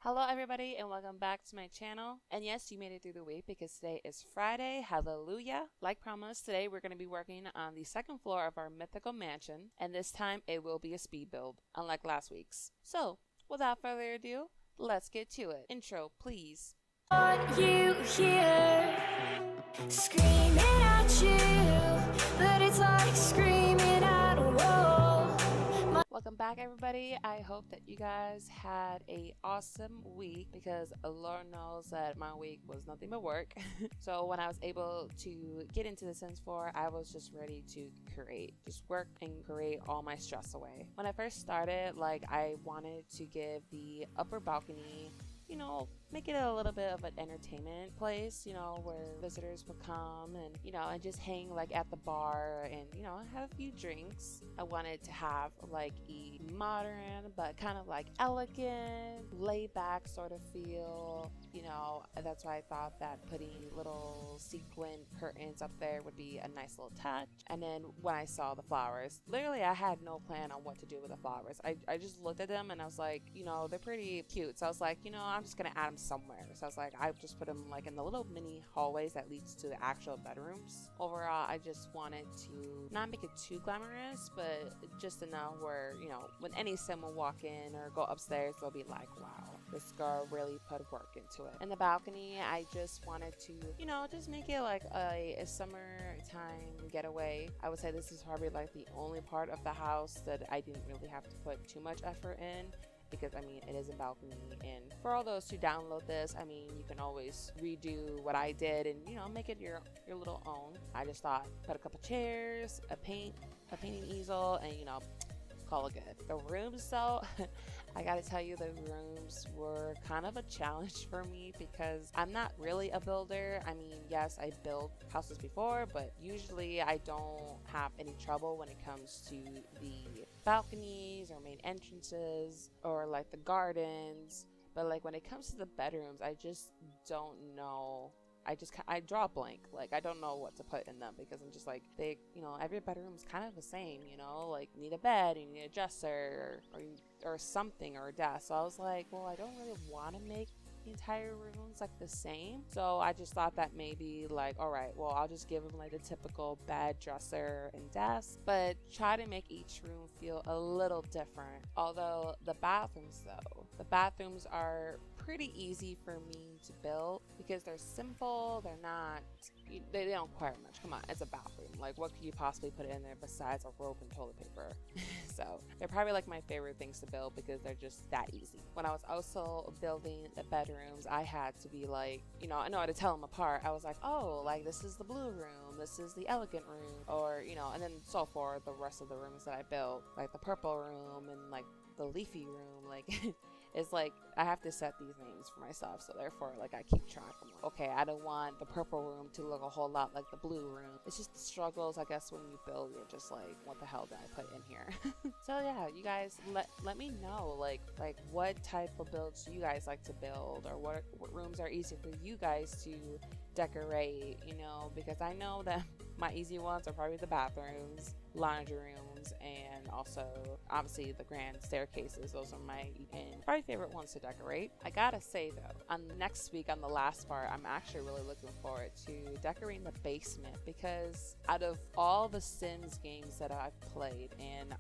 Hello everybody and welcome back to my channel. And yes, you made it through the week because today is Friday. Hallelujah. Like promised, today we're going to be working on the second floor of our mythical mansion, and this time it will be a speed build, unlike last week's. So, without further ado, let's get to it. Intro, please. Want you here, screaming at you, but it's like screaming at a wall. Welcome back everybody. I hope that you guys had a awesome week because Lord knows that my week was nothing but work. So when I was able to get into the Sims 4, I was just ready to create, just work and create all my stress away. When I first started, I wanted to give the upper balcony, make it a little bit of an entertainment place, where visitors would come and, and just hang at the bar and, have a few drinks. I wanted to have a modern but kind of elegant, laid back sort of feel, that's why I thought that putting little sequin curtains up there would be a nice little touch. And then when I saw the flowers, literally I had no plan on what to do with the flowers. I just looked at them and I was like, they're pretty cute. So I was like, I'm just gonna add them somewhere. So I was like, I just put them in the little mini hallways that leads to the actual bedrooms. Overall, I just wanted to not make it too glamorous, but just enough where, when any sim will walk in or go upstairs, they'll be like, wow, this girl really put work into it. In the balcony, I just wanted to, just make it a summertime getaway. I would say this is probably the only part of the house that I didn't really have to put too much effort in, because it is a balcony. And for all those who download this, you can always redo what I did and make it your little own. I just thought put a couple chairs, a painting easel, and call it good. The rooms though, I gotta tell you, the rooms were kind of a challenge for me because I'm not really a builder. Yes, I built houses before, but usually I don't have any trouble when it comes to the balconies or main entrances or the gardens. But when it comes to the bedrooms, I just don't know. I draw a blank. I don't know what to put in them because I'm just they, every bedroom's kind of the same, need a bed, you need a dresser or something, or a desk. So I was like, well, I don't really want to make the entire rooms the same. So I just thought that maybe all right, well, I'll just give them the typical bed, dresser, and desk, but try to make each room feel a little different. Although the bathrooms are pretty easy for me to build because they're simple. They're not, they don't require much. Come on, it's a bathroom. What could you possibly put in there besides a rope and toilet paper? So they're probably my favorite things to build because they're just that easy. When I was also building the bedrooms, I had to be I know how to tell them apart. I was like, oh, this is the blue room, this is the elegant room, or and then so forth. The rest of the rooms that I built, the purple room and the leafy room, it's I have to set these names for myself, so therefore I keep track. I'm okay, I don't want the purple room to look a whole lot like the blue room. It's just the struggles, I guess, when you build. You're just what the hell did I put in here? So yeah, you guys let me know what type of builds you guys like to build, or what rooms are easy for you guys to decorate, because I know that my easy ones are probably the bathrooms, laundry rooms, and also obviously the grand staircases. Those are my probably favorite ones to decorate. I gotta say though, on next week, on the last part, I'm actually really looking forward to decorating the basement, because out of all the Sims games that I've played, and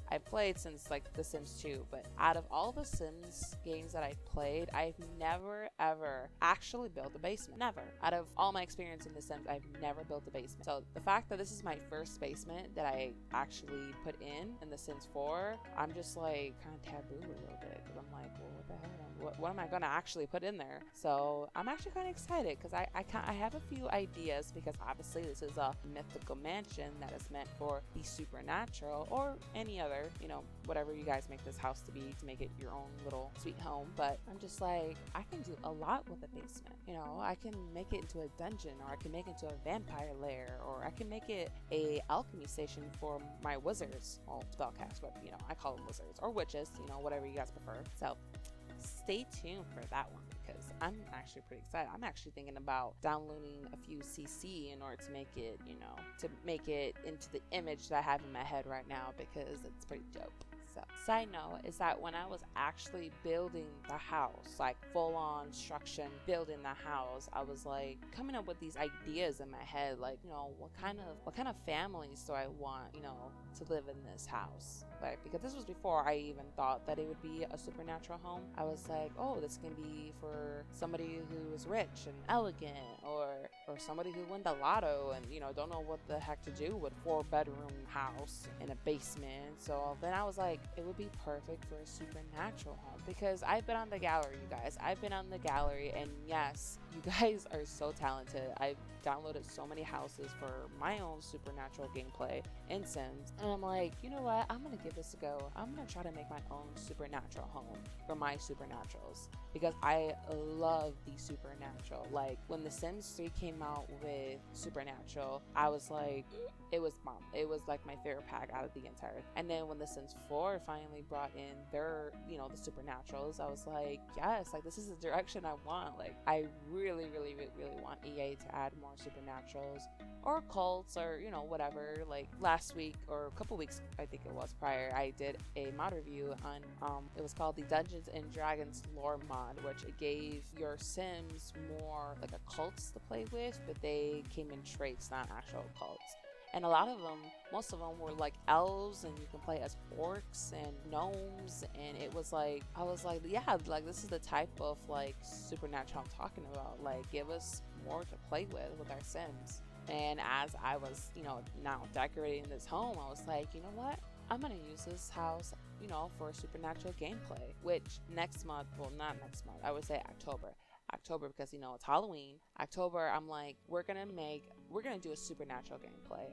I've played since The Sims 2, but out of all the Sims games that I've played, I've never ever actually built a basement. Never. Out of all my experience in The Sims, I've never built a basement. So the fact that this is my first basement that I actually put in The Sims 4, I'm just kind of taboo a little bit, because I'm well, what the hell? What am I gonna actually put in there? So I'm actually kind of excited because I have a few ideas, because obviously this is a mythical mansion that is meant for the supernatural, or any other, whatever you guys make this house to be, to make it your own little sweet home. But I'm just I can do a lot with a basement. I can make it into a dungeon, or I can make it into a vampire lair, or I can make it a alchemy station for my wizards. Well, spellcast, but I call them wizards or witches, whatever you guys prefer. So stay tuned for that one, because I'm actually pretty excited. I'm actually thinking about downloading a few CC in order to make it, to make it into the image that I have in my head right now, because it's pretty dope. So, side note is that when I was actually building the house, like full on construction, building the house, I was like coming up with these ideas in my head, like, what kind of families do I want, to live in this house? Like, because this was before I even thought that it would be a supernatural home. I was like, oh, this can be for somebody who is rich and elegant, or somebody who won the lotto and don't know what the heck to do with 4-bedroom house in a basement. So then I was like, it would be perfect for a supernatural home, because I've been on the gallery, you guys. I've been on the gallery, and yes, you guys are so talented. I've downloaded so many houses for my own supernatural gameplay in Sims, and I'm like, you know what, I'm gonna give this a go. I'm gonna try to make my own supernatural home for my supernaturals, because I love the supernatural. Like, when The Sims 3 came out with supernatural, I was like, it was bomb. It was like my favorite pack out of the entire. And then when The Sims 4 finally brought in their, the supernaturals, I was like, yes, like this is the direction I want. Like, I really, really, really, really want EA to add more supernaturals or cults or whatever. Like, last week or a couple weeks, I think it was prior, I did a mod review on it was called the Dungeons and Dragons lore mod, which it gave your Sims more like a cults to play with, but they came in traits, not actual cults. And a lot of them, most of them were like elves, and you can play as orcs and gnomes. And it was like, I was like, yeah, like this is the type of like supernatural I'm talking about. Like, give us more to play with our Sims. And as I was, now decorating this home, I was like, you know what? I'm gonna use this house, for supernatural gameplay, which next month, well, not next month, I would say October, because it's Halloween. October, I'm like, we're gonna do a supernatural gameplay.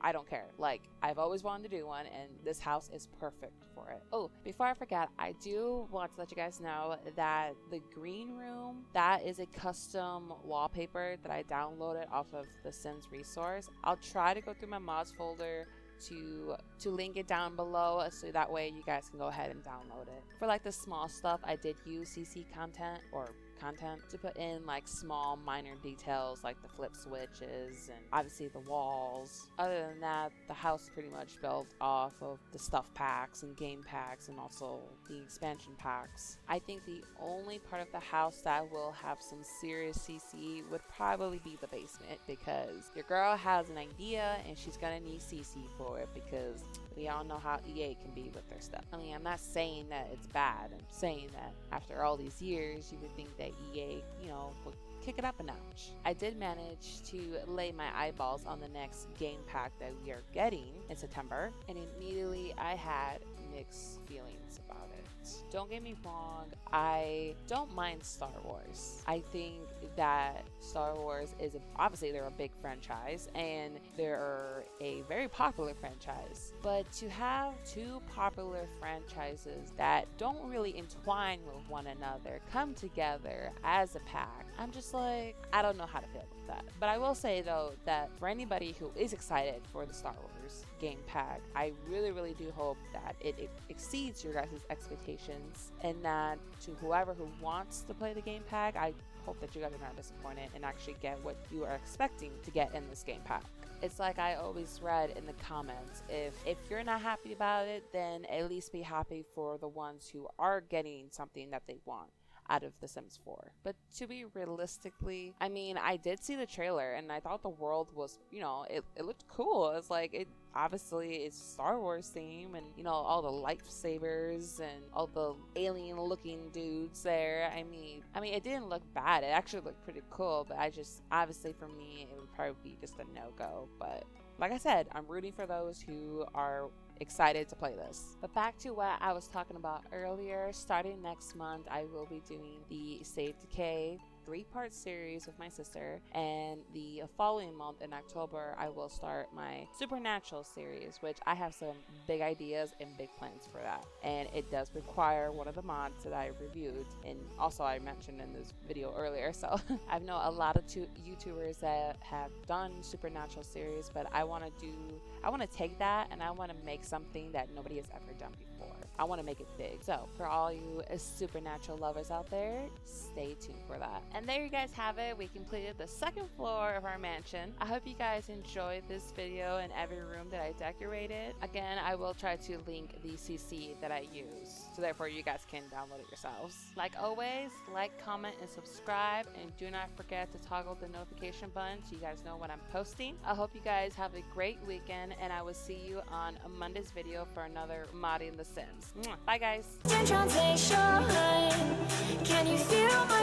I don't care. Like, I've always wanted to do one, and this house is perfect for it. Oh, before I forget, I do want to let you guys know that the green room, that is a custom wallpaper that I downloaded off of the Sims resource. I'll try to go through my mods folder to link it down below, so that way you guys can go ahead and download it. For like the small stuff, I did use CC content to put in like small minor details like the flip switches and obviously the walls. Other than that, the house is pretty much built off of the stuff packs and game packs and also the expansion packs. I think the only part of the house that will have some serious CC would probably be the basement, because your girl has an idea and she's gonna need CC for it, because we all know how EA can be with their stuff. I mean, I'm not saying that it's bad. I'm saying that after all these years, you would think that EA, would kick it up a notch. I did manage to lay my eyeballs on the next game pack that we are getting in September, and immediately I had mixed feelings about it. Don't get me wrong, I don't mind Star Wars. I think that Star Wars is obviously they're a big franchise and they're a very popular franchise, but to have two popular franchises that don't really entwine with one another come together as a pack, I'm just like, I don't know how to feel about that. But I will say though that for anybody who is excited for the Star Wars game pack, I really, really do hope that it exceeds your guys' expectations, and that to whoever who wants to play the game pack, I hope that you guys are not disappointed and actually get what you are expecting to get in this game pack. It's like I always read in the comments, if you're not happy about it, then at least be happy for the ones who are getting something that they want out of The Sims 4. But to be realistically, I mean, I did see the trailer and I thought the world was, it looked cool. It's like, obviously it's Star Wars theme, and all the lightsabers and all the alien looking dudes there. I mean it didn't look bad. It actually looked pretty cool, but obviously for me it would probably be just a no-go. But like I said, I'm rooting for those who are excited to play this. But back to what I was talking about earlier, starting next month I will be doing the Save Decay 3-part series with my sister, and the following month in October I will start my Supernatural series, which I have some big ideas and big plans for that, and it does require one of the mods that I reviewed and also I mentioned in this video earlier. So I know a lot of YouTubers that have done Supernatural series, but I want to take that and I want to make something that nobody has ever done before. I want to make it big. So for all you supernatural lovers out there, stay tuned for that. And there you guys have it. We completed the second floor of our mansion. I hope you guys enjoyed this video and every room that I decorated. Again, I will try to link the CC that I use, so therefore you guys can download it yourselves. Like always, like, comment, and subscribe, and do not forget to toggle the notification button so you guys know when I'm posting. I hope you guys have a great weekend, and I will see you on Monday's video for another modding The Sims. Bye guys. Can you feel my